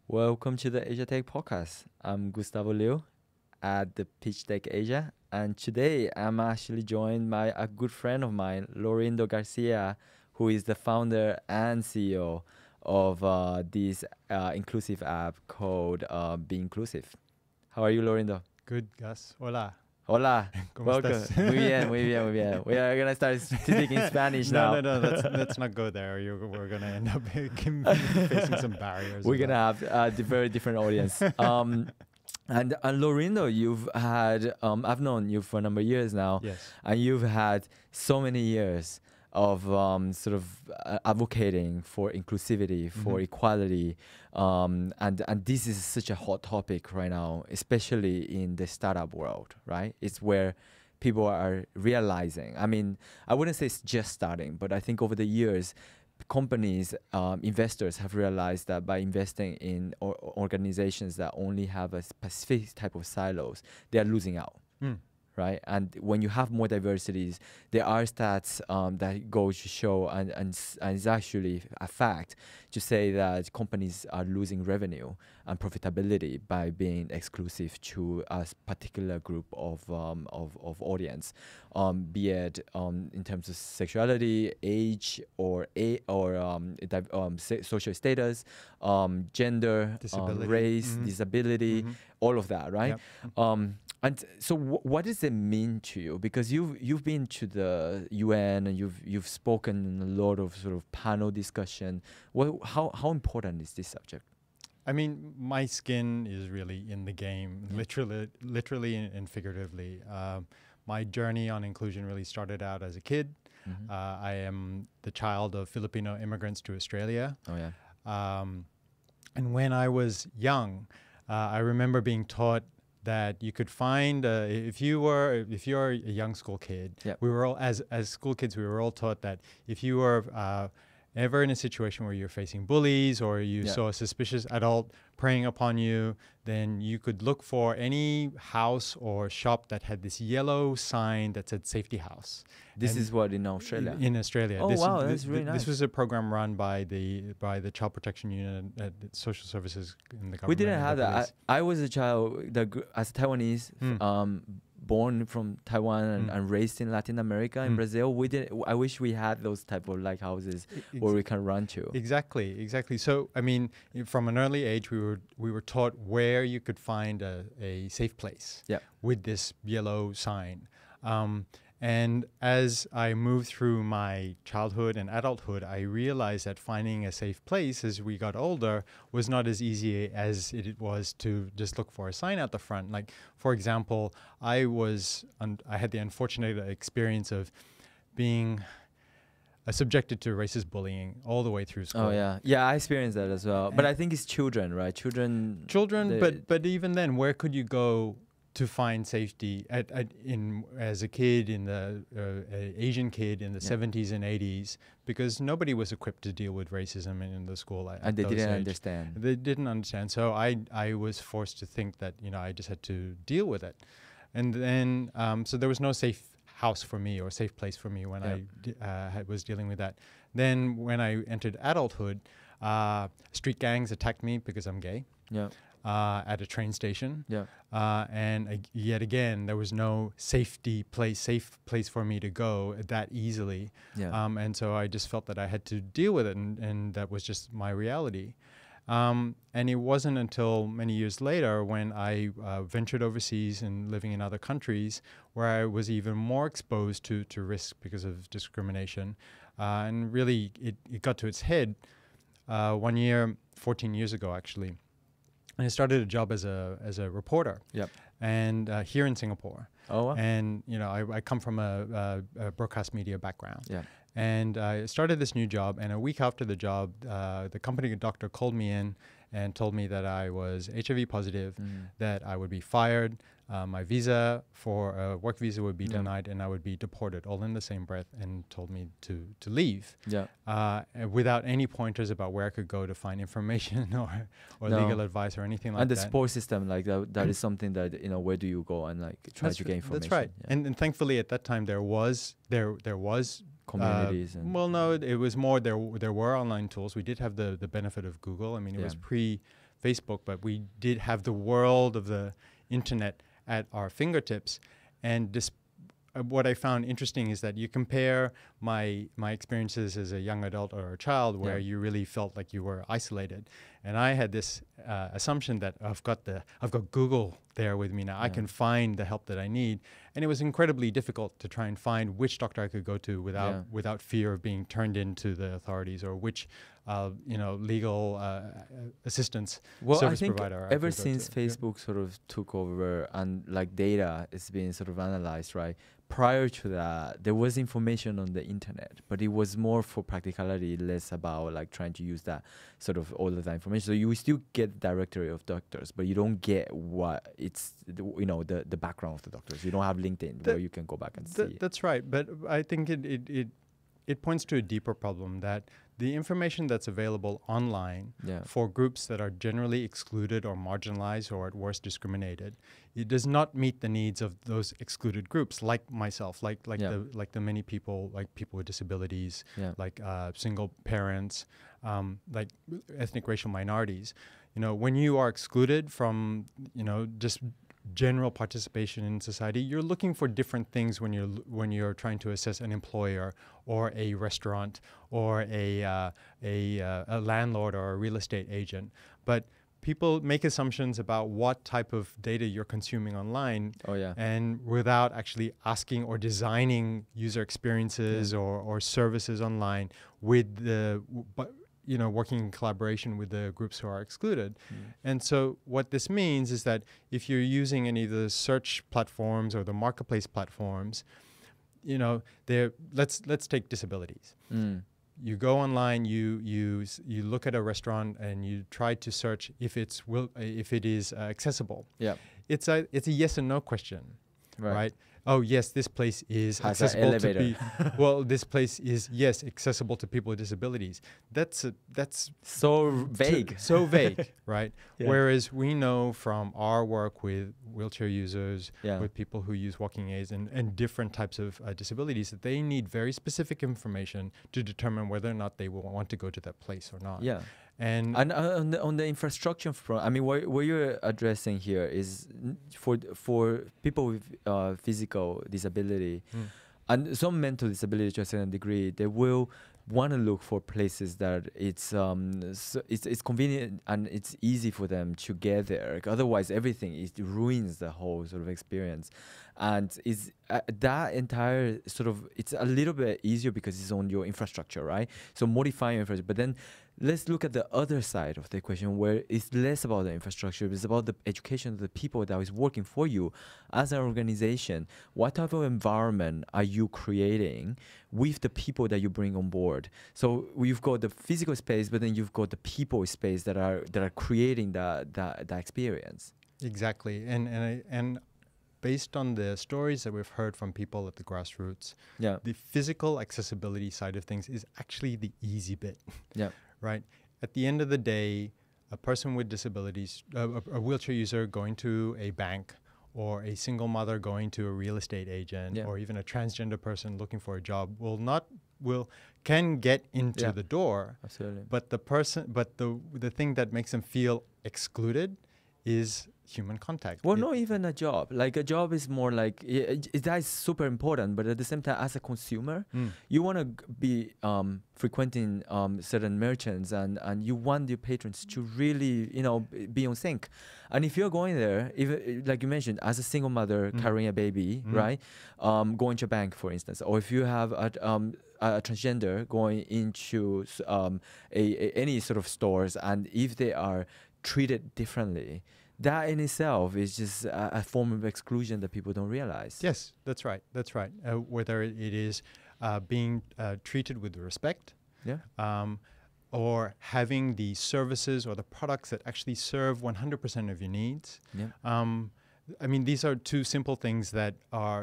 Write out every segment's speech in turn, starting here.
Welcome to the Asia Tech Podcast. I'm Gustavo Liu at the Pitch Tech Asia, and today I'm actually joined by a good friend of mine, Laurindo Garcia, who is the founder and CEO of this inclusive app called beinclusive. How are you, Laurindo? Good, Gus. Hola. Hola. ¿Cómo Welcome. estás? Muy bien, muy bien, muy bien. We are gonna start speaking Spanish now. No. Let's not go there. We're gonna end up facing some barriers. We're gonna have a very different audience. And Laurindo, you've had I've known you for a number of years now. Yes. And you've had so many years of sort of advocating for inclusivity, for equality, and this is such a hot topic right now, especially in the startup world, right? It's where people are realizing. I mean, I wouldn't say it's just starting, but I think over the years, companies, investors have realized that by investing in organizations that only have a specific type of silos, they are losing out. Right, and when you have more diversities, there are stats that go to show, and it's actually a fact to say that companies are losing revenue and profitability by being exclusive to a particular group of audience, be it in terms of sexuality, age, or social status, gender, race, disability, all of that, right? Yep. And so, what does it mean to you? Because you've been to the UN and you've spoken in a lot of sort of panel discussion. How important is this subject? I mean, my skin is really in the game, literally and figuratively. My journey on inclusion really started out as a kid. I am the child of Filipino immigrants to Australia. Oh yeah. And when I was young, I remember being taught that you could find if you're a young school kid, we were all as school kids, we were all taught that if you were ever in a situation where you're facing bullies or you saw a suspicious adult preying upon you, then you could look for any house or shop that had this yellow sign that said safety house. This is what, in Australia? In Australia. Oh, wow, that's really nice. This was a program run by the Child Protection Unit at Social Services in the government. We didn't have that. I was a child, as a Taiwanese, born from Taiwan and raised in Latin America, in Brazil. I wish we had those type of like houses where we can run to. Exactly. So, I mean, from an early age, we were taught where you could find a safe place with this yellow sign. And as I moved through my childhood and adulthood, I realized that finding a safe place as we got older was not as easy as it was to just look for a sign out the front. Like, for example, I had the unfortunate experience of being subjected to racist bullying all the way through school. Oh yeah, I experienced that as well. But I think it's children, right? Children. But even then, where could you go to find safety as a kid, in the Asian kid in the 70s and 80s, because nobody was equipped to deal with racism in the school. And they didn't understand. They didn't understand. So I was forced to think that, I just had to deal with it. And then, so there was no safe house for me or safe place for me when I was dealing with that. Then when I entered adulthood, street gangs attacked me because I'm gay. Yeah. At a train station. And yet again, there was no safe place for me to go that easily. And so I just felt that I had to deal with it, and that was just my reality. And it wasn't until many years later when I ventured overseas and living in other countries where I was even more exposed to risk because of discrimination. And really, it got to its head 1 year, 14 years ago, actually. And I started a job as a reporter, and here in Singapore. Oh, wow. And I come from a broadcast media background. And I started this new job, and a week after the job, the company doctor called me in and told me that I was HIV positive, that I would be fired, my visa for work visa would be denied, and I would be deported, all in the same breath, and told me to leave without any pointers about where I could go to find information or legal advice or anything like that. And the support system, like that is something that, where do you go and like try to gain information? That's right. And thankfully at that time there was communities. Well, no, it was more there were online tools. We did have the benefit of Google. I mean, it was Facebook, but we did have the world of the internet at our fingertips. And what I found interesting is that you compare my experiences as a young adult or a child where you really felt like you were isolated. And I had this assumption that I've got Google there with me now. I can find the help that I need. And it was incredibly difficult to try and find which doctor I could go to without fear of being turned into the authorities, or which legal assistance service provider. Ever since Facebook sort of took over and like data is being sort of analyzed, right? Prior to that, there was information on the internet, but it was more for practicality, less about like trying to use that sort of all of that information. So you still get directory of doctors, but you don't get what it's the background of the doctors. You don't have LinkedIn where you can go back and see. That's right, but I think it points to a deeper problem, that the information that's available online for groups that are generally excluded or marginalized or at worst discriminated, it does not meet the needs of those excluded groups, like myself, like the many people, like people with disabilities, like single parents, like ethnic racial minorities. When you are excluded from just general participation in society, you're looking for different things when you're trying to assess an employer or a restaurant or a landlord or a real estate agent. But people make assumptions about what type of data you're consuming online, and without actually asking or designing user experiences or services online with working in collaboration with the groups who are excluded. And so what this means is that if you're using any of the search platforms or the marketplace platforms, let's take disabilities. You go online, you look at a restaurant and you try to search if it is accessible. It's a yes and no question, right? Oh yes, this place is accessible to well, this place is accessible to people with disabilities. That's so vague. So vague, right? Whereas we know from our work with wheelchair users, with people who use walking aids and different types of disabilities, that they need very specific information to determine whether or not they will want to go to that place or not. And on the infrastructure front, I mean, what you're addressing here is for people with physical disability and some mental disability to a certain degree, they will want to look for places that it's convenient and it's easy for them to get there. Otherwise, it ruins the whole sort of experience. And is that entire sort of, it's a little bit easier because it's on your infrastructure, right? So modifying your infrastructure, but then let's look at the other side of the equation, where it's less about the infrastructure, it's about the education of the people that is working for you as an organization. What type of environment are you creating with the people that you bring on board? So you've got the physical space, but then you've got the people space that are creating that experience. Exactly, and based on the stories that we've heard from people at the grassroots, the physical accessibility side of things is actually the easy bit. Right? At the end of the day, a person with disabilities, a wheelchair user going to a bank, or a single mother going to a real estate agent, or even a transgender person looking for a job can get into the door. Absolutely. But the thing that makes them feel excluded is human contact. Well, not even a job. Like a job is more like that is super important, but at the same time, as a consumer, you want to be frequenting certain merchants, and you want your patrons to really be on sync. And if you're going there, even like you mentioned, as a single mother carrying a baby, right, going to a bank, for instance, or if you have a transgender going into any sort of stores, and if they are treated differently, that in itself is just a form of exclusion that people don't realize. Yes, that's right. That's right. Whether it is being treated with respect, or having the services or the products that actually serve 100% of your needs. I mean, these are two simple things that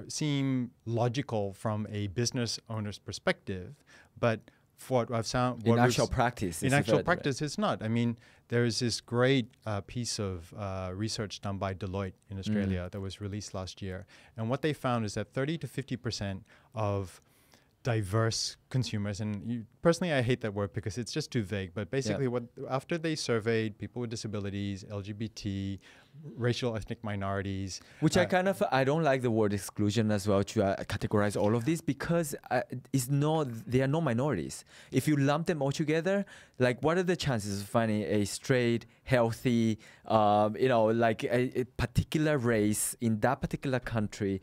seem logical from a business owner's perspective, but for what I've found, in actual practice, it's not. I mean, there is this great piece of research done by Deloitte in Australia that was released last year, and what they found is that 30 to 50% of diverse consumers, and personally I hate that word because it's just too vague, but basically after they surveyed people with disabilities, LGBT, racial ethnic minorities, which I don't like the word exclusion as well to categorize all of these, because they are not minorities. If you lump them all together, like, what are the chances of finding a straight, healthy, like a particular race in that particular country?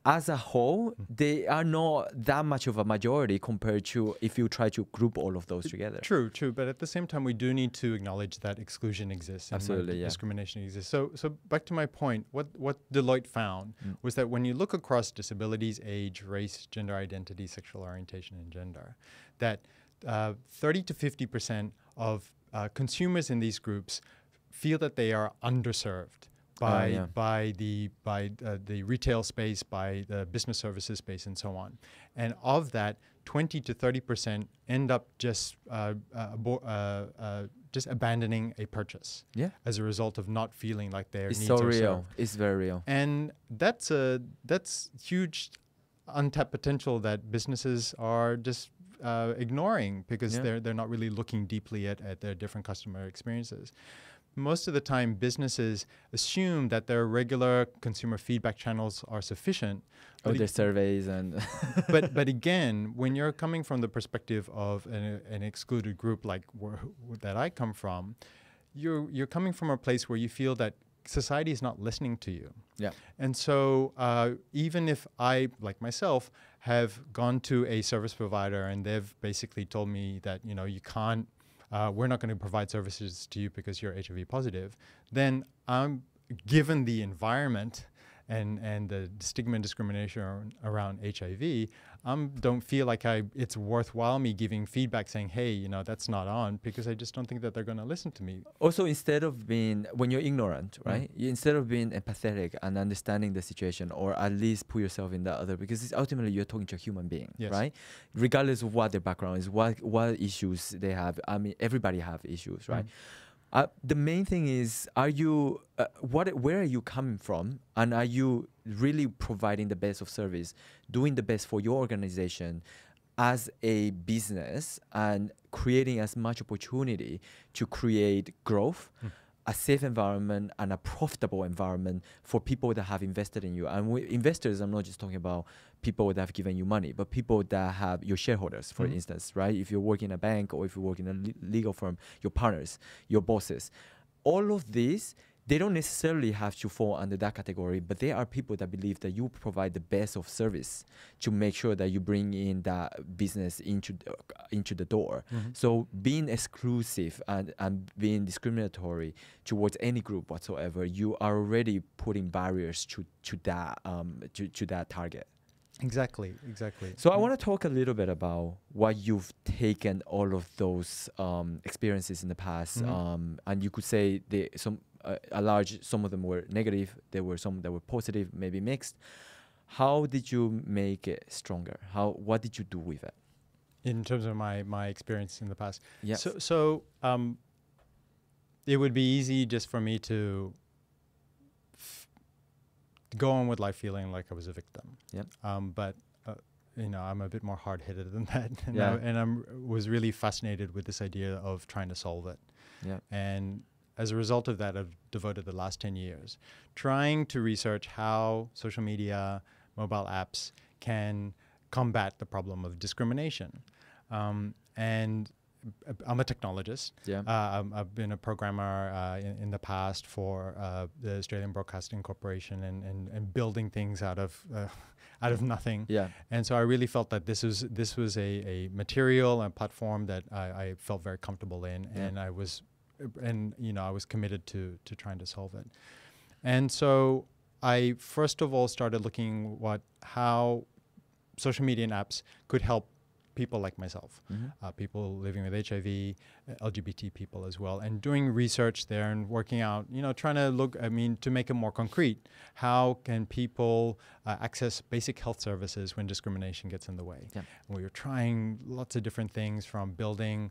As a whole, they are not that much of a majority compared to if you try to group all of those together. True. But at the same time, we do need to acknowledge that exclusion exists. Absolutely, and discrimination exists. So back to my point, what Deloitte found was that when you look across disabilities, age, race, gender identity, sexual orientation, and gender, that 30 to 50% of consumers in these groups feel that they are underserved by the retail space, by the business services space, and so on. And of that, 20 to 30% end up just abandoning a purchase as a result of not feeling like their needs are served. It's very real. And that's huge untapped potential that businesses are just ignoring because they're not really looking deeply at their different customer experiences. Most of the time, businesses assume that their regular consumer feedback channels are sufficient. Or their surveys and... but again, when you're coming from the perspective of an excluded group like that I come from, you're coming from a place where you feel that society is not listening to you. Yeah. And so even if I, like myself, have gone to a service provider and they've basically told me that, you can't, we're not going to provide services to you because you're HIV positive, then I'm given the environment and the stigma and discrimination around HIV, don't feel like it's worthwhile me giving feedback saying, hey, that's not on, because I just don't think that they're going to listen to me. Also, instead of when you're ignorant, right? Instead of being empathetic and understanding the situation, or at least put yourself in the other, because ultimately you're talking to a human being, right? Regardless of what their background is, what issues they have. I mean, everybody have issues, right? The main thing is, where are you coming from? And are you really providing the best of service, doing the best for your organization as a business, and creating as much opportunity to create growth, a safe environment, and a profitable environment for people that have invested in you? And investors, I'm not just talking about people that have given you money, but people that have your shareholders, for instance, right? If you're working in a bank or if you work in a legal firm, your partners, your bosses, all of these, they don't necessarily have to fall under that category, but they are people that believe that you provide the best of service to make sure that you bring in that business into the door. So being exclusive and being discriminatory towards any group whatsoever, you are already putting barriers to that target. Exactly. So I want to talk a little bit about what you've taken all of those experiences in the past, and you could say some of them were negative. There were some that were positive, maybe mixed. How did you make it stronger? What did you do with it? In terms of my experience in the past? Yes. So it would be easy just for me to go on with life feeling like I was a victim. But I'm a bit more hard-headed than that, and I was really fascinated with this idea of trying to solve it. And as a result of that, I've devoted the last 10 years trying to research how social media, mobile apps can combat the problem of discrimination. And I'm a technologist. I've been a programmer in the past for the Australian Broadcasting Corporation and building things out of nothing. And so I really felt that this was a material and platform that I felt very comfortable in, and I was committed to trying to solve it. And so I first of all started looking how social media and apps could help people like myself, people living with HIV, LGBT people as well, and doing research there and working out, trying to look, to make it more concrete, how can people access basic health services when discrimination gets in the way? And we were trying lots of different things, from building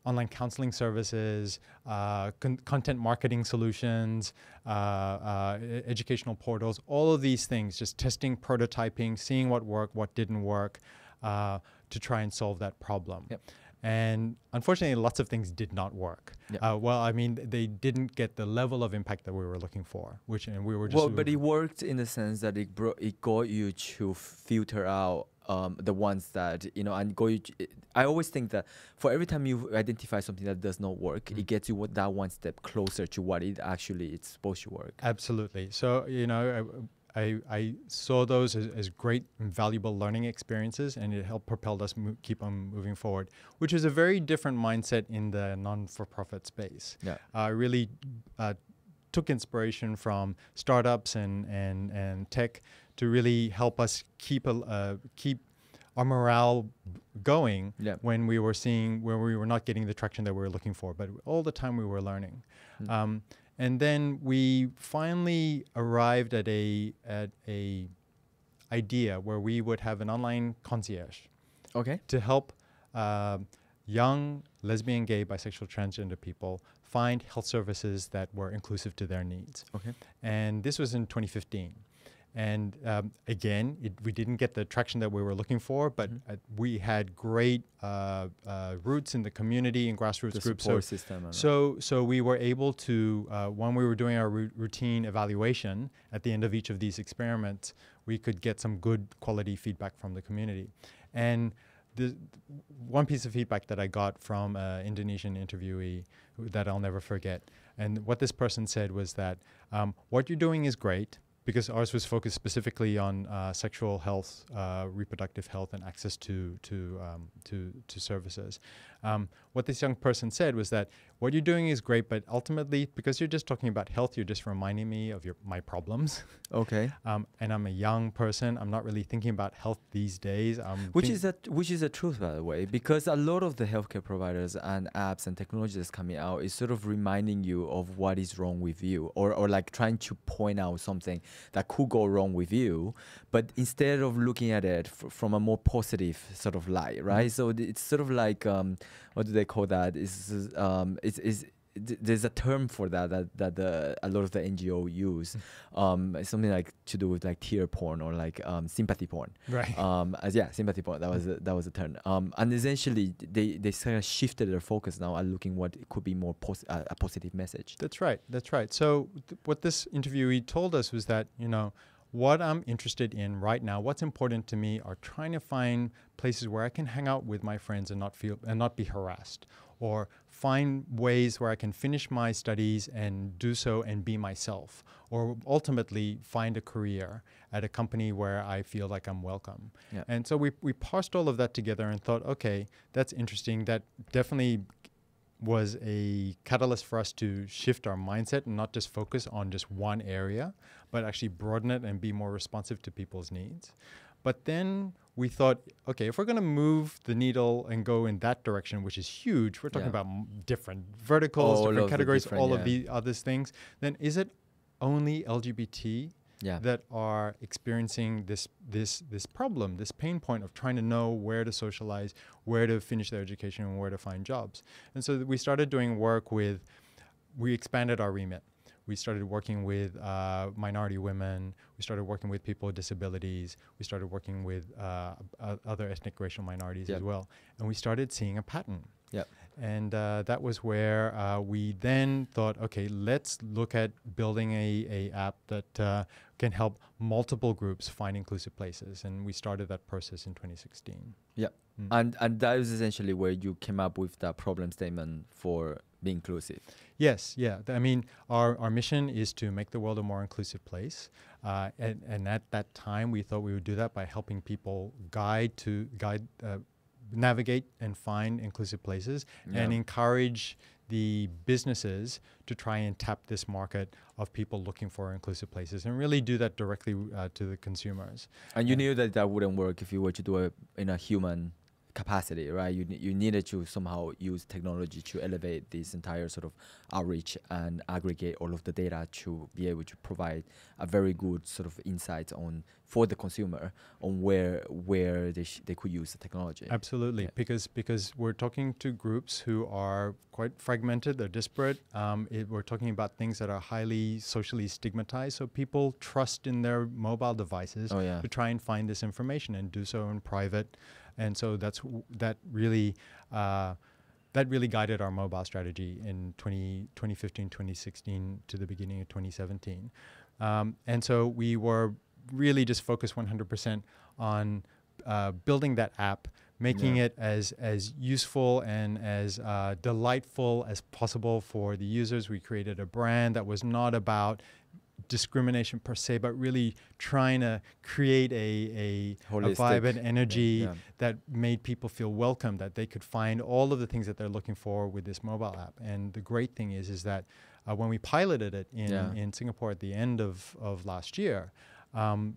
online counseling services, content marketing solutions, educational portals, all of these things, just testing, prototyping, seeing what worked, what didn't work. to try and solve that problem. Yep. And unfortunately, lots of things did not work. Yep. Well, I mean, they didn't get the level of impact that we were looking for, and we were just... Well, but it worked in the sense that it got you to filter out the ones that, you know, and I always think that for every time you identify something that does not work, it gets you that one step closer to what it actually it's supposed to work. Absolutely. So, you know, I saw those as great and valuable learning experiences, and it helped propel us keep on moving forward, which is a very different mindset in the non-for-profit space. Yeah. Really took inspiration from startups and tech to really help us keep our morale going when we were not getting the traction that we were looking for, but all the time we were learning. And then we finally arrived at a idea where we would have an online concierge, to help young lesbian, gay, bisexual, transgender people find health services that were inclusive to their needs. And this was in 2015. And again, we didn't get the traction that we were looking for, but we had great roots in the community and grassroots groups. So we were able to, when we were doing our routine evaluation at the end of each of these experiments, we could get some good quality feedback from the community. And the one piece of feedback that I got from an Indonesian interviewee that I'll never forget, and what this person said was that what you're doing is great, because ours was focused specifically on sexual health, reproductive health, and access to services. What this young person said was that what you're doing is great, but ultimately, because you're just talking about health, you're just reminding me of my problems. And I'm a young person. I'm not really thinking about health these days. Which is the truth, by the way, because a lot of the healthcare providers and apps and technology that's coming out is sort of reminding you of what is wrong with you, or like trying to point out something that could go wrong with you, but instead of looking at it from a more positive sort of light, right? So it's sort of like what do they call that? There's a term for that a lot of the NGO use. It's something like to do with like tear porn or like sympathy porn. Right. Sympathy porn. That was the term. And essentially they kind of shifted their focus now and looking what it could be more a positive message. That's right. So what this interviewee told us was that, you know, what I'm interested in right now, what's important to me, are trying to find places where I can hang out with my friends and not be harassed, or find ways where I can finish my studies and do so and be myself, or ultimately find a career at a company where I feel like I'm welcome. And so we parsed all of that together and thought, okay, that's interesting. That definitely was a catalyst for us to shift our mindset and not just focus on just one area, but actually broaden it and be more responsive to people's needs. But then we thought, okay, if we're going to move the needle and go in that direction, which is huge, we're talking about different verticals, different categories, all of the other things, then is it only LGBT that are experiencing this problem, this pain point of trying to know where to socialize, where to finish their education, and where to find jobs? And so we started doing work we expanded our remit. We started working with minority women. We started working with people with disabilities. We started working with other ethnic racial minorities as well. And we started seeing a pattern. And that was where we then thought, okay, let's look at building a app that can help multiple groups find inclusive places. And we started that process in 2016. And that was essentially where you came up with that problem statement for being inclusive. Yes, I mean, our mission is to make the world a more inclusive place. And at that time, we thought we would do that by helping people navigate and find inclusive places and encourage the businesses to try and tap this market of people looking for inclusive places and really do that directly to the consumers. And you knew that wouldn't work if you were to do it in a human capacity, right? You needed to somehow use technology to elevate this entire sort of outreach and aggregate all of the data to be able to provide a very good sort of insight for the consumer on where they could use the technology. Absolutely, because we're talking to groups who are quite fragmented, they're disparate. We're talking about things that are highly socially stigmatized, so people trust in their mobile devices to try and find this information and do so in private. And so that really guided our mobile strategy in 2015, 2016 to the beginning of 2017. And so we were really just focused 100% on building that app, making it as useful and as delightful as possible for the users. We created a brand that was not about discrimination per se, but really trying to create a vibe and energy that made people feel welcome, that they could find all of the things that they're looking for with this mobile app. And the great thing is that when we piloted it in Singapore at the end of last year,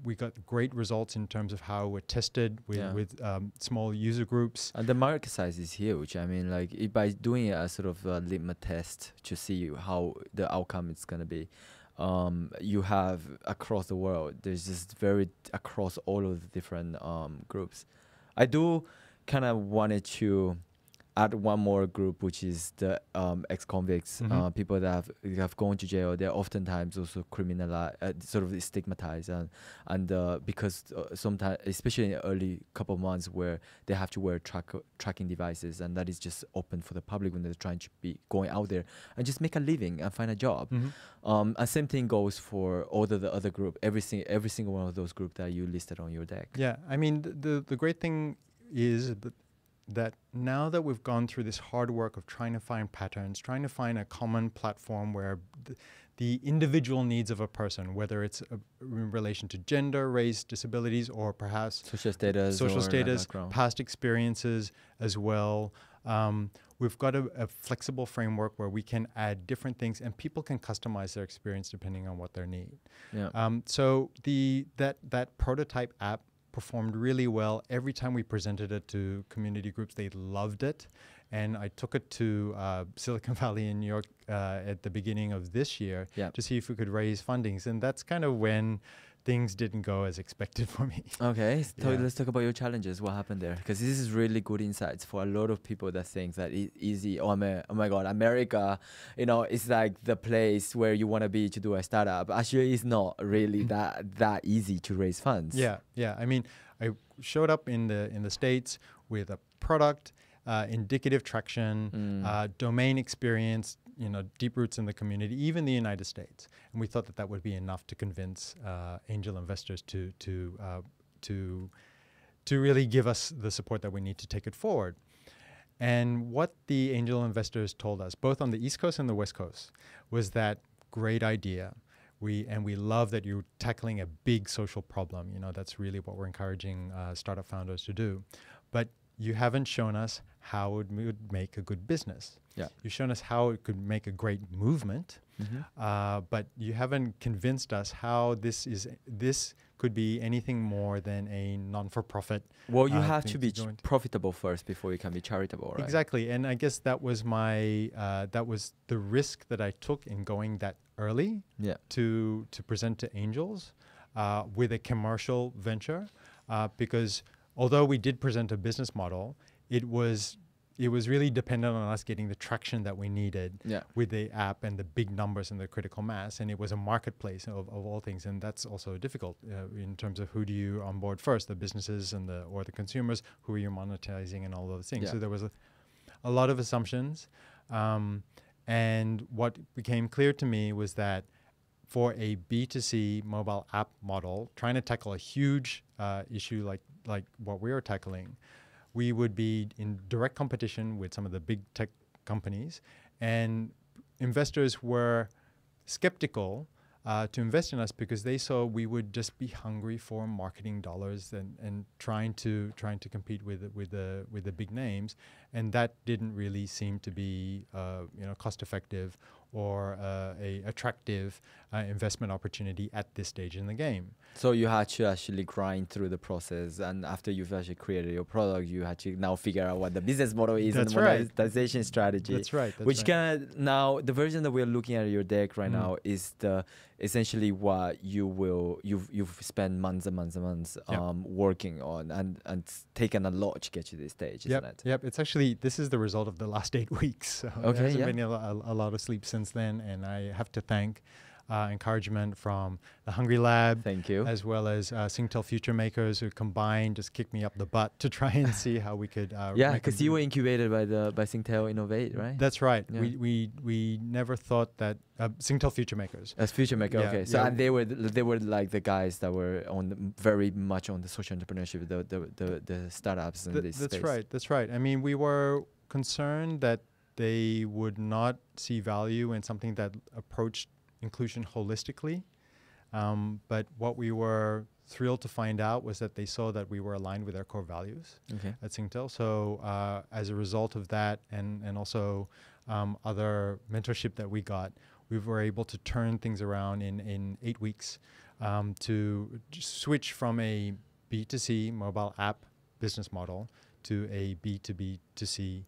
we got great results in terms of how we're tested with small user groups. And the market size is huge. I mean, like by doing a sort of a litmus test to see how the outcome is going to be, you have across the world, there's just across all of the different groups. I do kind of wanted to add one more group, which is the ex-convicts, people that have gone to jail. They're oftentimes also criminalized, sort of stigmatized, and because sometimes, especially in the early couple of months, where they have to wear tracking devices, and that is just open for the public when they're trying to be going out there and just make a living and find a job. And same thing goes for all the other group, every single one of those groups that you listed on your deck. Yeah, I mean, the great thing is that now that we've gone through this hard work of trying to find patterns, trying to find a common platform where the individual needs of a person, whether it's in relation to gender, race, disabilities, or perhaps social status, past experiences as well, we've got a flexible framework where we can add different things and people can customize their experience depending on what their need. So that prototype app performed really well. Every time we presented it to community groups, they loved it. And I took it to Silicon Valley in New York at the beginning of this year to see if we could raise fundings. And that's kind of when things didn't go as expected for me. Okay, so let's talk about your challenges. What happened there? Because this is really good insights for a lot of people that think that it's easy. Oh my God, America, it's like the place where you want to be to do a startup. Actually, it's not really that easy to raise funds. Yeah. I mean, I showed up in the States with a product, indicative traction, domain experience, deep roots in the community, even the United States. And we thought that would be enough to convince angel investors to really give us the support that we need to take it forward. And what the angel investors told us, both on the East Coast and the West Coast, was that great idea. We love that you're tackling a big social problem. That's really what we're encouraging startup founders to do. But you haven't shown us how it would make a good business. You've shown us how it could make a great movement, but you haven't convinced us how this could be anything more than a non-for-profit. Well, you have to be profitable first before you can be charitable, right? Exactly, and I guess that was that was the risk that I took in going that early to present to angels with a commercial venture, because although we did present a business model, it was really dependent on us getting the traction that we needed with the app and the big numbers and the critical mass. And it was a marketplace of all things. And that's also difficult in terms of who do you onboard first, the businesses or the consumers, who are you monetizing and all those things. So there was a lot of assumptions. And what became clear to me was that for a B2C mobile app model, trying to tackle a huge issue like what we are tackling, we would be in direct competition with some of the big tech companies, and investors were skeptical to invest in us because they saw we would just be hungry for marketing dollars and trying to compete with the big names, and that didn't really seem to be cost effective or a attractive investment opportunity at this stage in the game. So you had to actually grind through the process, and after you've actually created your product, you had to now figure out what the business model is and the monetization strategy. That's right. Now the version that we're looking at your deck right now is essentially what you've spent months and months and months working on and taken a lot to get to this stage, isn't it? Yep. It's actually, this is the result of the last 8 weeks. So there hasn't been a lot of sleep since then, and I have to thank encouragement from the Hungry Lab. Thank you. As well as Singtel Future Makers, who combined just kicked me up the butt to try and see how we could. Yeah, because you were incubated by Singtel Innovate, right? That's right. Yeah. We never thought that Singtel Future Makers. As Future Maker, Yeah, okay. So yeah. and they were like the guys that were very much on the social entrepreneurship, the startups in this That's space. right. That's right. I mean, we were concerned that they would not see value in something that approached inclusion holistically. But what we were thrilled to find out was that they saw that we were aligned with their core values at Singtel. So as a result of that, and also other mentorship that we got, we were able to turn things around in 8 weeks to switch from a B2C mobile app business model to a B2B2C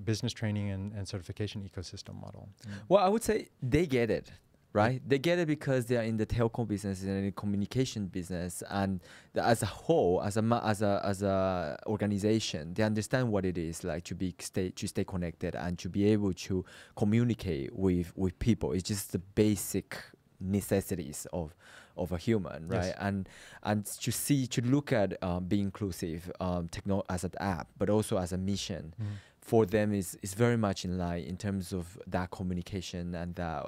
business training and certification ecosystem model. Well, I would say they get it, right? They get it because they are in the telco business and in the communication business, and as a whole, as a organization, they understand what it is like to stay connected and to be able to communicate with people. It's just the basic necessities of a human, right? Yes. And to look at Be Inclusive as an app, but also as a mission. For them is very much in line in terms of that communication and that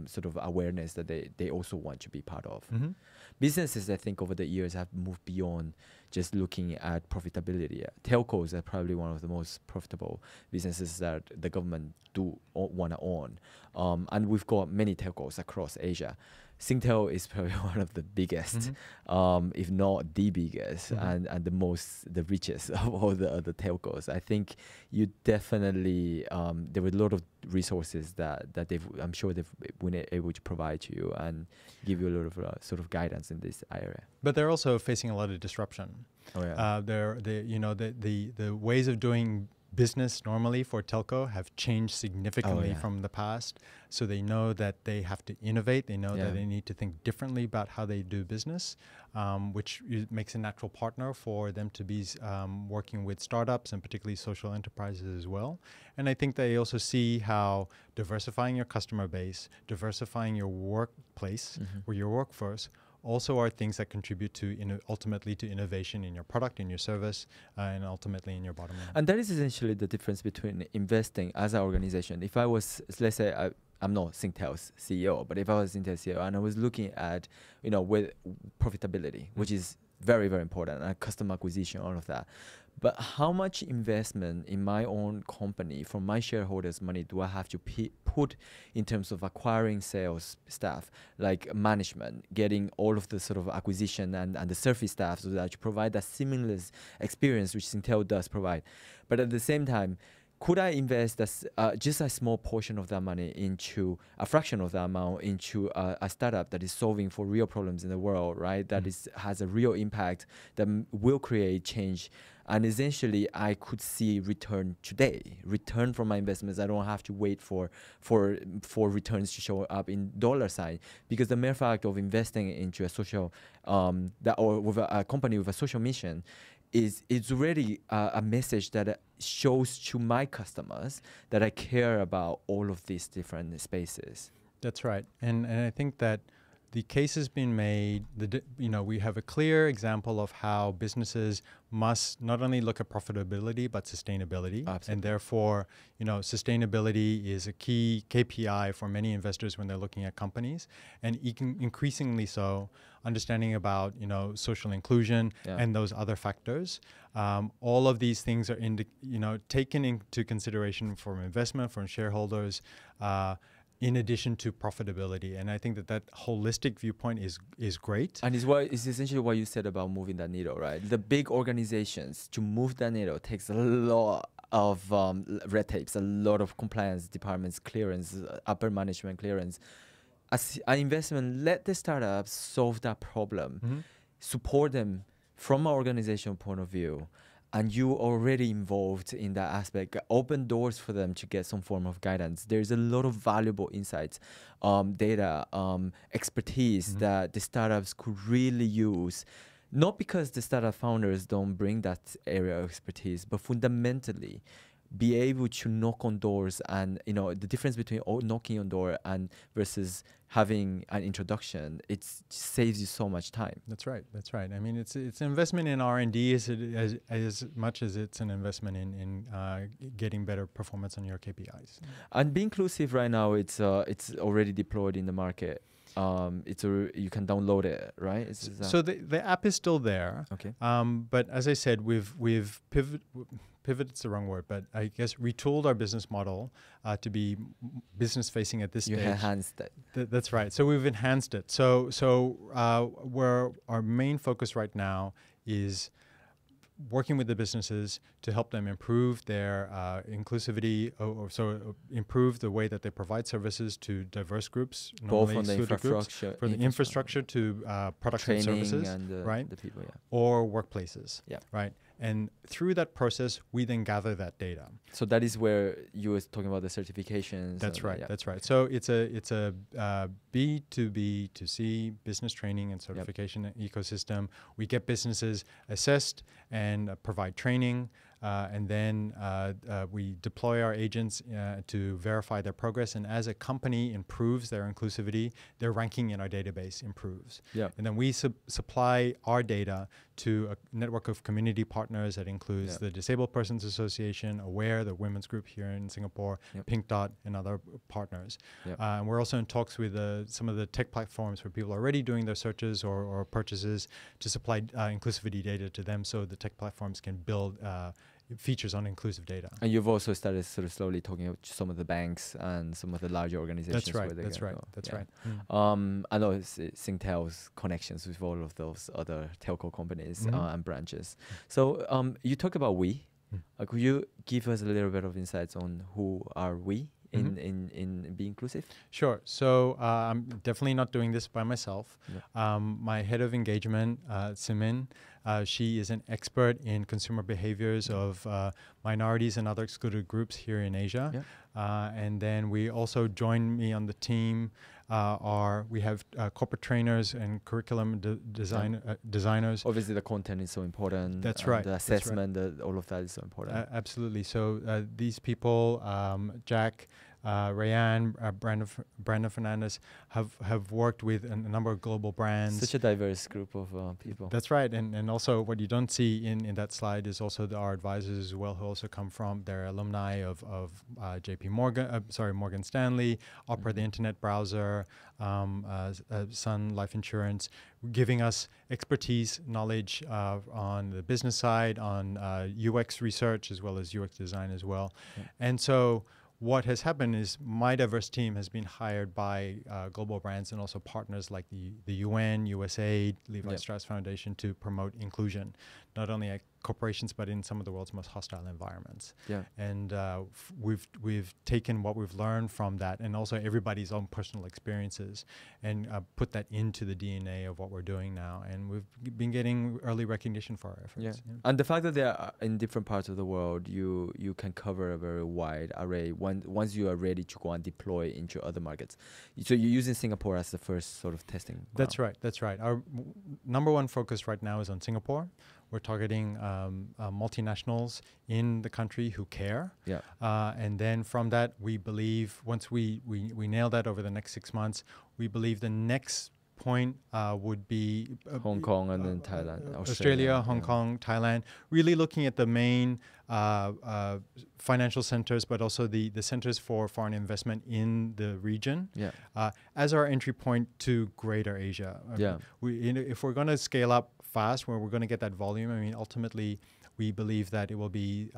sort of awareness that they also want to be part of. Businesses, I think, over the years have moved beyond just looking at profitability. Telcos are probably one of the most profitable businesses that the government do want to own. And we've got many telcos across Asia. Singtel is probably one of the biggest, if not the biggest, and the richest of all the other telcos. I think you definitely there were a lot of resources that I'm sure they've been able to provide to you and give you a lot of sort of guidance in this area. But they're also facing a lot of disruption. Oh yeah. The ways of doing business normally for telco have changed significantly from the past. So they know that they have to innovate. They know that they need to think differently about how they do business, which makes a natural partner for them to be working with startups and particularly social enterprises as well. And I think they also see how diversifying your customer base, diversifying your workplace or your workforce also are things that contribute to ultimately to innovation in your product, in your service, and ultimately in your bottom line. And that is essentially the difference between investing as an organization. If I was, let's say, I'm not Singtel's CEO, but if I was Singtel's CEO and I was looking at, with profitability, which is very, very important, and customer acquisition, all of that. But how much investment in my own company from my shareholders' money do I have to put in terms of acquiring sales staff, like management, getting all of the sort of acquisition and the service staff so that you provide that seamless experience which Singtel does provide. But at the same time, could I invest just a small portion of that money into a fraction of that amount into a startup that is solving for real problems in the world, right? That has a real impact that will create change. And essentially, I could see return today, return from my investments. I don't have to wait for returns to show up in dollar sign, because the mere fact of investing into a social or with a company with a social mission it's already a message that shows to my customers that I care about all of these different spaces. That's right, and I think that the case has been made. We have a clear example of how businesses must not only look at profitability but sustainability. Absolutely. And therefore, sustainability is a key KPI for many investors when they're looking at companies, and increasingly so, understanding about social inclusion and those other factors. All of these things are taken into consideration from investment, from shareholders. In addition to profitability. And I think that holistic viewpoint is great. And it's essentially what you said about moving that needle, right? The big organizations, to move that needle takes a lot of red tapes, a lot of compliance departments, clearance, upper management clearance. As an investment, let the startups solve that problem, support them from an organizational point of view, and you already involved in that aspect, open doors for them to get some form of guidance. There's a lot of valuable insights, data, expertise that the startups could really use. Not because the startup founders don't bring that area of expertise, but fundamentally, be able to knock on doors, and the difference between knocking on door and versus having an introduction, it saves you so much time. That's right. I mean, it's an investment in R&D as much as it's an investment in getting better performance on your KPIs. And beinclusive right now, it's already deployed in the market. You can download it, right? So the app is still there. Okay. But as I said, we've pivot's the wrong word, but I guess retooled our business model to be business facing at this stage. You enhanced it. That's right. So we've enhanced it. So where our main focus right now is working with the businesses to help them improve their inclusivity, improve the way that they provide services to diverse groups, both on the infrastructure, from the infrastructure to products and services, and right? The people, yeah. Or workplaces, yeah, right? And through that process, we then gather that data. So that is where you were talking about the certifications. That's right. Yeah. That's right. So it's a B2B to C business training and certification ecosystem. We get businesses assessed and provide training. And then we deploy our agents to verify their progress. And as a company improves their inclusivity, their ranking in our database improves. Yeah. And then we supply our data to a network of community partners that includes the Disabled Persons Association, AWARE, the women's group here in Singapore, Pink Dot, and other partners. And we're also in talks with some of the tech platforms where people are already doing their searches or purchases to supply inclusivity data to them, so the tech platforms can build features on inclusive data. And you've also started sort of slowly talking to some of the banks and some of the larger organizations. That's right. That's right. I know Singtel's connections with all of those other telco companies and branches. So you talk about we. Could you give us a little bit of insights on who are we in beinclusive? Sure. So I'm definitely not doing this by myself. My head of engagement, Simin, she is an expert in consumer behaviors of minorities and other excluded groups here in Asia. And then we also join me on the team. We have corporate trainers and curriculum designers. Obviously, the content is so important. That's right. The assessment, all of that is so important. Absolutely. So these people, Jack, Rayan, Brandon Fernandez, have worked with a number of global brands. Such a diverse group of people. That's right. And also what you don't see in that slide is also our advisors as well, who also come from, they're alumni of Morgan Stanley, Opera, the internet browser, Sun Life Insurance, giving us expertise, knowledge on the business side, on UX research, as well as UX design as well. And so what has happened is my diverse team has been hired by global brands and also partners like the UN, USAID, Levi Strauss Foundation to promote inclusion, not only at corporations but in some of the world's most hostile environments. And we've taken what we've learned from that and also everybody's own personal experiences and put that into the DNA of what we're doing now. And we've been getting early recognition for our efforts. And the fact that they are in different parts of the world, you can cover a very wide array once you are ready to go and deploy into other markets. So you're using Singapore as the first sort of testing ground. That's right. Our number one focus right now is on Singapore. We're targeting multinationals in the country who care. And then from that, we believe once we nail that over the next 6 months, we believe the next point would be Hong Kong and then Thailand, Australia, Hong Kong, Thailand, really looking at the main financial centers, but also the centers for foreign investment in the region as our entry point to greater Asia. If we're going to scale up fast, where we're going to get that volume, I mean, ultimately, we believe that it will be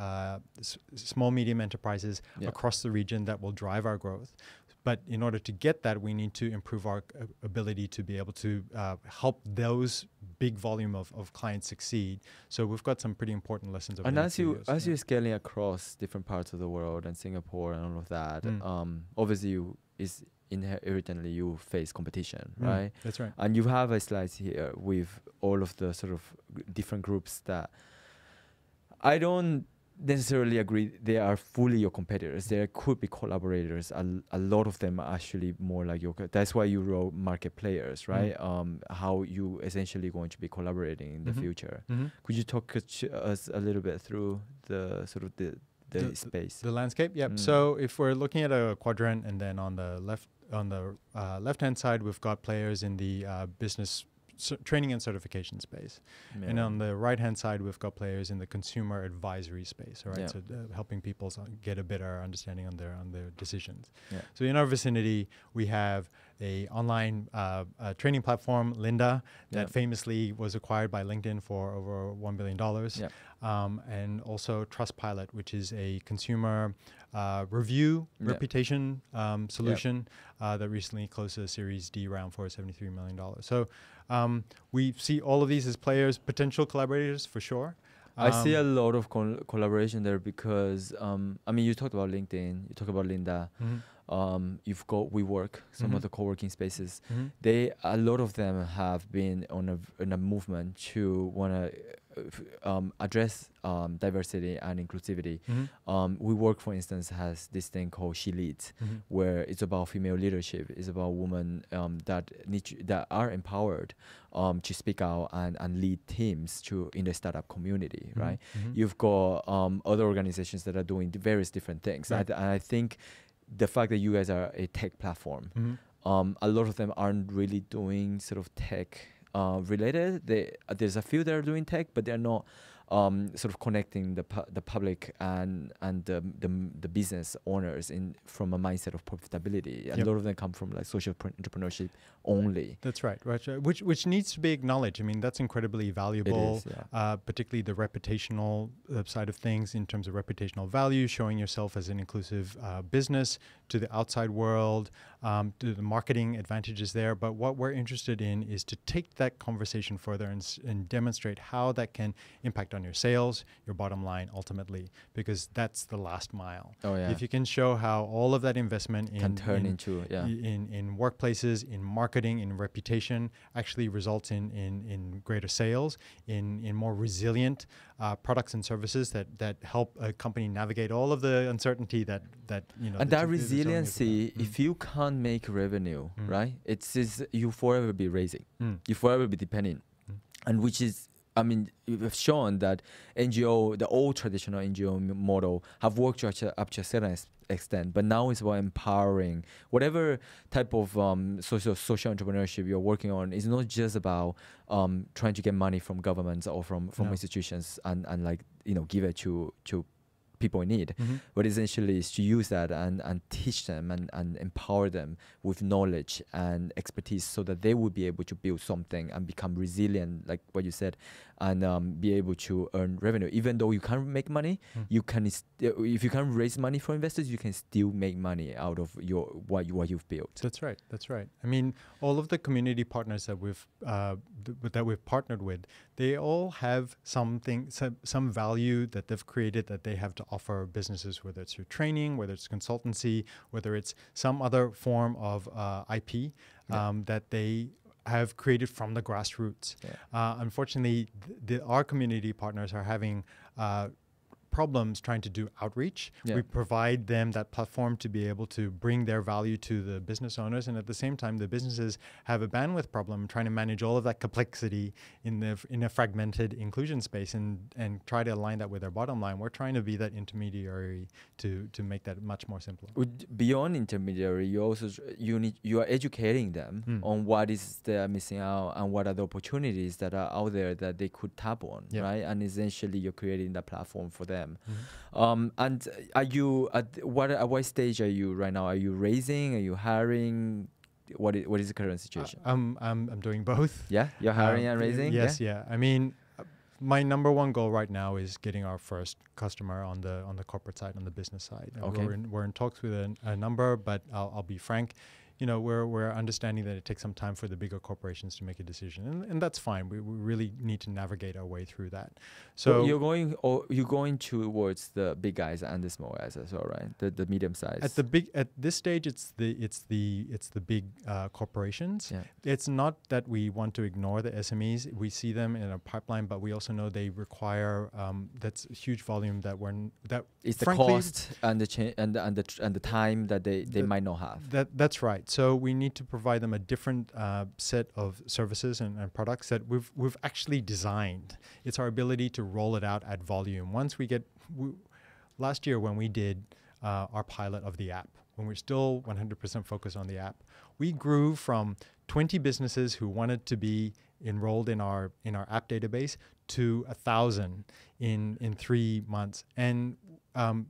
small, medium enterprises across the region that will drive our growth. But in order to get that, we need to improve our ability to be able to help those big volume of clients succeed. So we've got some pretty important lessons. And as you're scaling across different parts of the world and Singapore and all of that, obviously inherently you face competition, right? That's right. And you have a slide here with all of the sort of different groups that I don't necessarily agree they are fully your competitors. There could be collaborators. A lot of them are actually more like your. That's why you wrote market players, right? How you essentially going to be collaborating in the future. Could you talk us a little bit through the sort of the space. The landscape. Yep. So if we're looking at a quadrant, and then on the left-hand side, we've got players in the business training and certification space. Yeah. And on the right-hand side, we've got players in the consumer advisory space, all right? Yeah. So helping people get a better understanding on their decisions. Yeah. So in our vicinity, we have a online training platform, Linda, that famously was acquired by LinkedIn for over $1 billion. Yeah. And also Trustpilot, which is a consumer review reputation solution that recently closed a Series D round for $73 million. So we see all of these as players, potential collaborators for sure. I see a lot of collaboration there because, I mean, you talked about LinkedIn, you talked about Linda. You've got WeWork, some of the co-working spaces. A lot of them have been on a movement to want to address diversity and inclusivity. WeWork, for instance, has this thing called She Leads, where it's about female leadership. It's about women that are empowered to speak out and lead teams in the startup community, right? You've got other organizations that are doing various different things. Right. And I think the fact that you guys are a tech platform, a lot of them aren't really doing sort of tech related. There's a few that are doing tech, but they're not sort of connecting the public and the business owners from a mindset of profitability. A lot of them come from like social entrepreneurship only. That's right. Which needs to be acknowledged. I mean, that's incredibly valuable. It is, yeah. Particularly the reputational side of things in terms of reputational value, showing yourself as an inclusive business to the outside world, to the marketing advantages there. But what we're interested in is to take that conversation further and demonstrate how that can impact on your sales, your bottom line ultimately, because that's the last mile. Oh, yeah. If you can show how all of that investment Can turn into in workplaces, in marketing, in reputation actually results in greater sales, in more resilient products and services that help a company navigate all of the uncertainty that you know. And that resiliency, if you can't make revenue, right? You forever be raising. You forever be depending, and which is. I mean, we've shown that NGO, the old traditional NGO model, have worked up to a certain extent, but now it's about empowering whatever type of social entrepreneurship you're working on. Is not just about trying to get money from governments or from institutions and like give it to people in need, but essentially is to use that and teach them and empower them with knowledge and expertise so that they will be able to build something and become resilient, like what you said, and be able to earn revenue. Even though you can't make money, you can if you can't raise money for investors, you can still make money out of what you've built. That's right. That's right. I mean, all of the community partners that we've partnered with, they all have some value that they've created that they have to offer businesses, whether it's through training, whether it's consultancy, whether it's some other form of IP that they have created from the grassroots. Unfortunately, our community partners are having problems trying to do outreach. We provide them that platform to be able to bring their value to the business owners, and at the same time the businesses have a bandwidth problem trying to manage all of that complexity in a fragmented inclusion space and try to align that with their bottom line. We're trying to be that intermediary to make that much more simpler. Beyond intermediary, you are educating them on what is they're missing out and what are the opportunities that are out there that they could tap on, right? And essentially you're creating the platform for them. And are you at what stage are you right now? Are you raising? Are you hiring? What is the current situation? I'm doing both. Yeah, you're hiring and raising. Yes, yeah. I mean, my number one goal right now is getting our first customer on the corporate side, on the business side. Okay. We're in talks with a number, but I'll be frank. We're understanding that it takes some time for the bigger corporations to make a decision, and that's fine. We really need to navigate our way through that. So you're going towards the big guys and the small guys as well, right? The medium size. At this stage, it's the big corporations. Yeah. It's not that we want to ignore the SMEs. We see them in a pipeline, but we also know they require that's a huge volume it's the cost and the time that they might not have. That's right. So we need to provide them a different set of services and products that we've actually designed. It's our ability to roll it out at volume. Once we get, last year when we did our pilot of the app, when we're still 100% focused on the app, we grew from 20 businesses who wanted to be enrolled in our app database to 1,000 in 3 months. And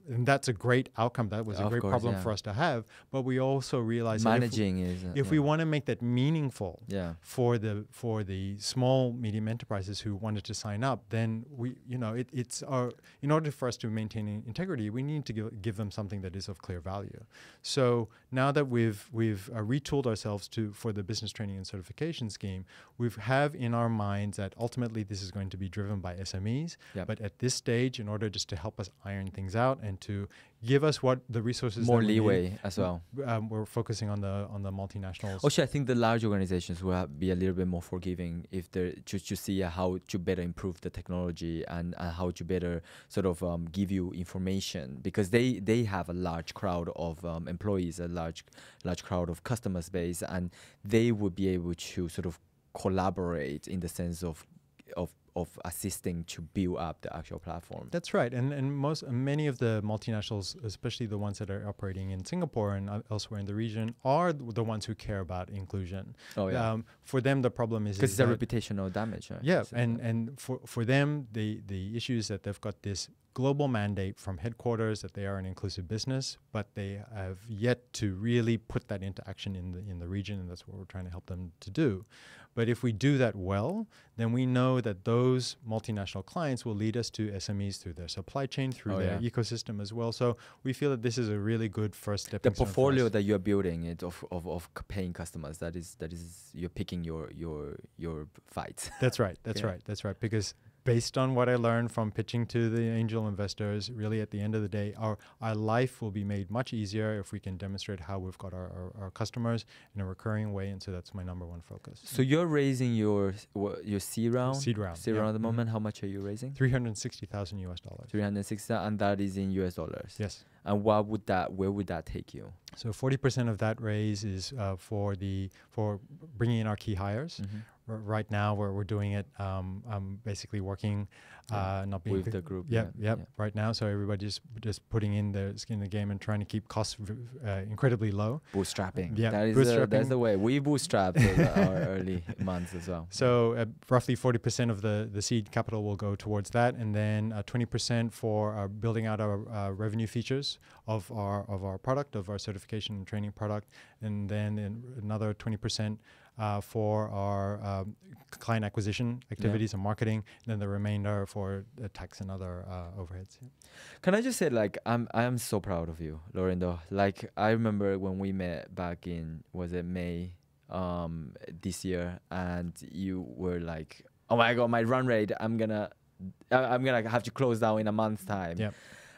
that's a great outcome. That was a great problem for us to have. But we also realized if we want to make that meaningful for the small medium enterprises who wanted to sign up, then in order for us to maintain integrity, we need to give them something that is of clear value. So now that we've retooled ourselves for the business training and certification scheme, we have in our minds that ultimately this is going to be driven by SMEs. But at this stage, in order just to help us iron things out and to give us what the resources more leeway as well, we're focusing on the multinationals. Also, I think the large organizations will be a little bit more forgiving if they're just to see how to better improve the technology and how to better sort of give you information, because they have a large crowd of employees, a large crowd of customer base, and they would be able to sort of collaborate in the sense of assisting to build up the actual platform. That's right, and many of the multinationals, especially the ones that are operating in Singapore and elsewhere in the region, are the ones who care about inclusion. For them, the problem is because it's a reputational damage. Right? Yeah, and for them, the issue is that they've got this global mandate from headquarters that they are an inclusive business, but they have yet to really put that into action in the region, and that's what we're trying to help them to do. But if we do that well, then we know that those multinational clients will lead us to SMEs through their supply chain, through their ecosystem as well. So we feel that this is a really good first step. The portfolio that you're building it of paying customers, that is you're picking your fights. That's right. That's right. Because based on what I learned from pitching to the angel investors, really at the end of the day, our life will be made much easier if we can demonstrate how we've got our customers in a recurring way. And so that's my number one focus. So you're raising your seed round? Seed round at the moment. How much are you raising? $360,000. $360,000, and that is in US dollars? Yes. And where would that take you? So 40% of that raise is for bringing in our key hires. Mm-hmm. Right now, where we're doing it, I'm basically working, not being with the group. Right now, so everybody's just putting in their skin in the game and trying to keep costs incredibly low. Bootstrapping. Yeah, that's the way. We bootstrapped our early months as well. So roughly 40% of the seed capital will go towards that, and then 20% for building out our revenue features of our product, of our certification and training product, and then another 20% for our client acquisition activities and marketing, and then the remainder for tax and other overheads. Yeah. Can I just say, like, I am so proud of you, Laurindo. Like, I remember when we met back in, was it May this year, and you were like, oh my God, my run rate, I'm gonna have to close down in a month's time. Yeah.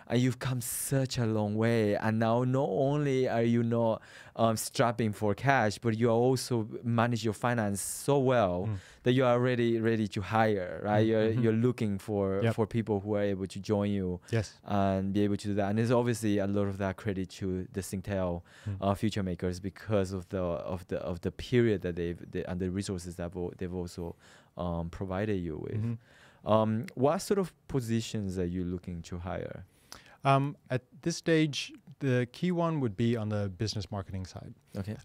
And you've come such a long way, and now not only are you not strapping for cash, but you also manage your finance so well that you are ready to hire, right? You're looking for people who are able to join you, and be able to do that. And there's obviously a lot of that credit to the Singtel future makers because of the period that and the resources that they've also provided you with. What sort of positions are you looking to hire? At this stage, the key one would be on the business marketing side. Okay.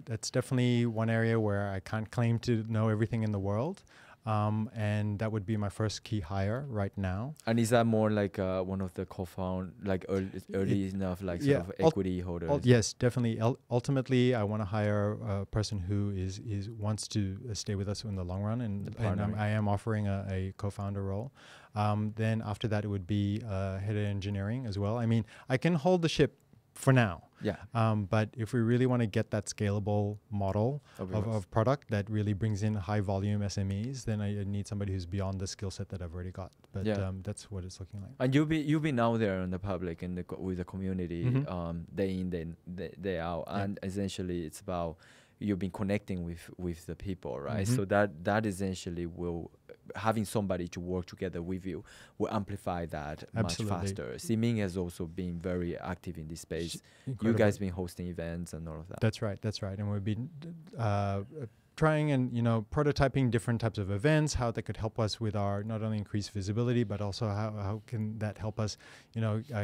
That's definitely one area where I can't claim to know everything in the world. And that would be my first key hire right now. And is that more like one of the co-found, like early enough, like sort of equity holders? Yes, definitely. Ultimately, I want to hire a person who wants to stay with us in the long run, and I am offering a co-founder role. Then after that, it would be head of engineering as well. I mean, I can hold the ship for now. Yeah. But if we really want to get that scalable model of product that really brings in high volume SMEs, then I need somebody who's beyond the skill set that I've already got. But that's what it's looking like. And you've been out there in the public and with the community, day in, day out, and essentially it's about you've been connecting with the people, right? So that essentially will, having somebody to work together with you will amplify that much faster. Ximing has also been very active in this space. Incredible. You guys been hosting events and all of that. That's right. And we've been trying and prototyping different types of events, how that could help us with our not only increased visibility, but also how can that help us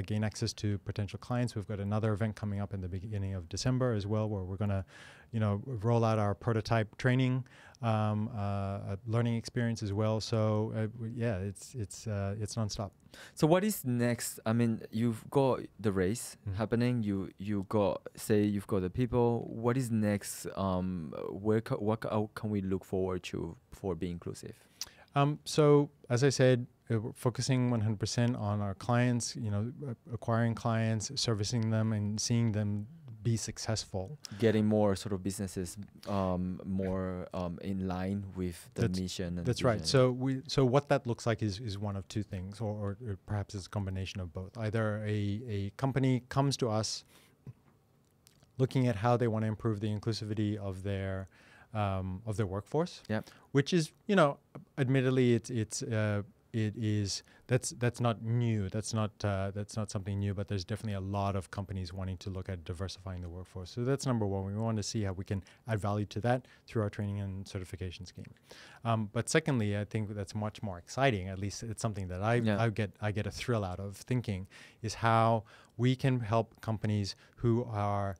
gain access to potential clients. We've got another event coming up in the beginning of December as well, where we're going to roll out our prototype training learning experience as well. So it's nonstop. So what is next? I mean, you've got the race happening. You've got the people. What is next? What can we look forward to for Be Inclusive? So as I said, we're focusing 100% on our clients. Acquiring clients, servicing them, and seeing them be successful. Getting more sort of businesses more in line with the mission. And that's right. So what that looks like is one of two things, or perhaps it's a combination of both. Either a company comes to us looking at how they want to improve the inclusivity of their workforce, which is, admittedly, that's not new. That's not something new, but there's definitely a lot of companies wanting to look at diversifying the workforce. So that's number one. We want to see how we can add value to that through our training and certification scheme. But secondly, I think that's much more exciting. At least it's something that I get a thrill out of thinking, is how we can help companies who are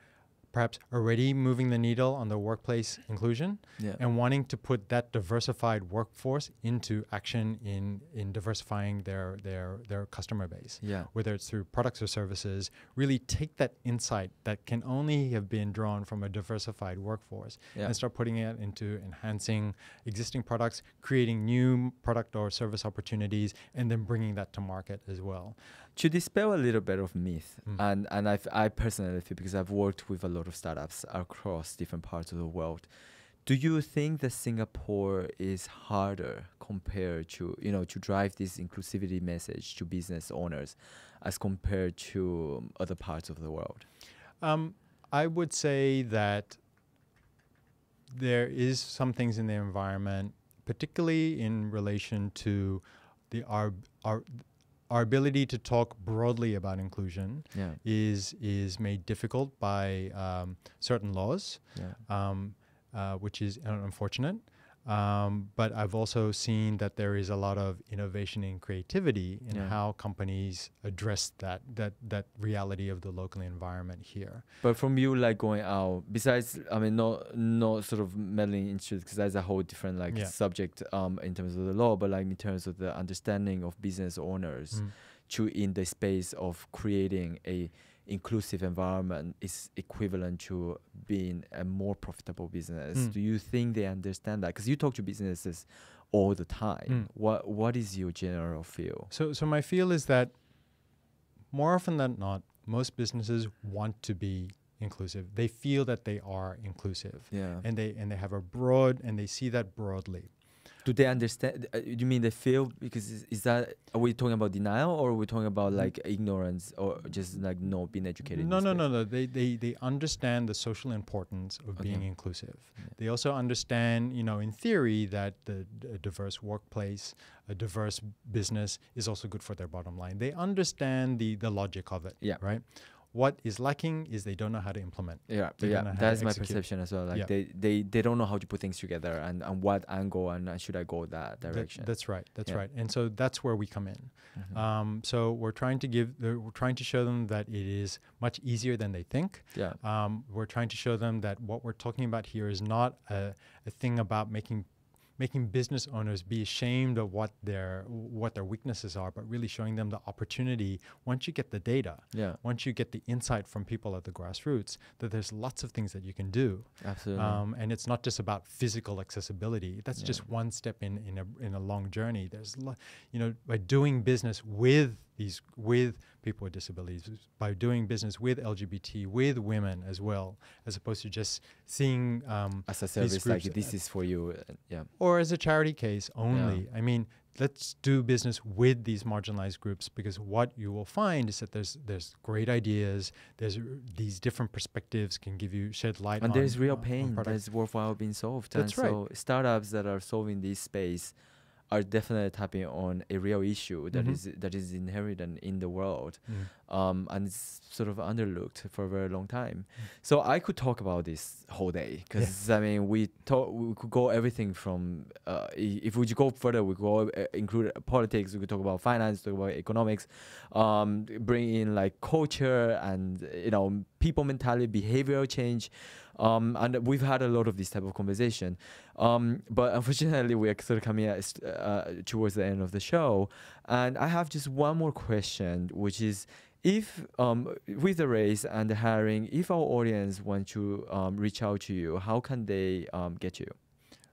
perhaps already moving the needle on the workplace inclusion and wanting to put that diversified workforce into action in diversifying their customer base, whether it's through products or services. Really take that insight that can only have been drawn from a diversified workforce and start putting it into enhancing existing products, creating new product or service opportunities, and then bringing that to market as well. To dispel a little bit of myth, and I personally feel, because I've worked with a lot of startups across different parts of the world, do you think that Singapore is harder compared to, to drive this inclusivity message to business owners as compared to other parts of the world? I would say that there is some things in the environment, particularly in relation to our ability to talk broadly about inclusion is made difficult by certain laws, which is unfortunate. But I've also seen that there is a lot of innovation and creativity in how companies address that reality of the local environment here. But from you, like, going out, besides, I mean, not sort of meddling into, because that's a whole different subject in terms of the law, but like in terms of the understanding of business owners in the space of creating a inclusive environment is equivalent to being a more profitable business. Do you think they understand that? Because you talk to businesses all the time. What is your general feel? So my feel is that more often than not, most businesses want to be inclusive. They feel that they are inclusive, and they have and they see that broadly. Do they understand? You mean they feel? Because is that, are we talking about denial, or are we talking about like ignorance, or just like not being educated? No. They understand the social importance of being inclusive. They also understand, in theory, that a diverse workplace, a diverse business is also good for their bottom line. They understand the logic of it. Right. What is lacking is they don't know how to implement. That's my perception as well. Like they don't know how to put things together and what angle and should I go that direction. That's right. Right. And so that's where we come in. So we're trying to show them that it is much easier than they think. We're trying to show them that what we're talking about here is not a thing about making business owners be ashamed of what their weaknesses are, but really showing them the opportunity, once you get the data, once you get the insight from people at the grassroots, that there's lots of things that you can do. Absolutely. And it's not just about physical accessibility. That's just one step in a long journey. There's by doing business with people with disabilities, by doing business with LGBT, with women as well, as opposed to just seeing as a service, like this is for you, or as a charity case only. I mean, let's do business with these marginalized groups, because what you will find is that there's great ideas, there's these different perspectives can shed light and on, there's real pain that's worthwhile being solved. That's and right. So startups that are solving this space are definitely tapping on a real issue that is inherent in the world, and it's sort of underlooked for a very long time. So I could talk about this whole day, because I mean we could go everything from if we go further, we could go include politics, we could talk about finance, talk about economics, bring in like culture and people mentality, behavioral change. And we've had a lot of this type of conversation. But unfortunately, we are sort of coming towards the end of the show. And I have just one more question, which is, if with the raise and the hiring, if our audience want to reach out to you, how can they get you?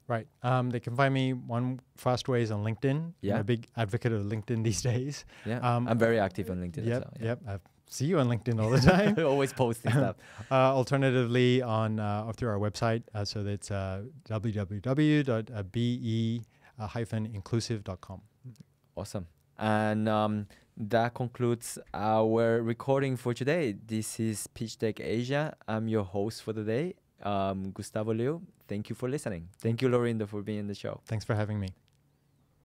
Right. They can find me. One fast way is on LinkedIn. Yeah. I'm a big advocate of LinkedIn these days. Yeah. I'm very active on LinkedIn as well. Yeah. Yep. I see you on LinkedIn all the time. Always posting stuff. Alternatively, on through our website. So that's www.be-inclusive.com. Awesome. And that concludes our recording for today. This is Pitch Deck Asia. I'm your host for the day, Gustavo Liu. Thank you for listening. Thank you, Laurindo, for being in the show. Thanks for having me.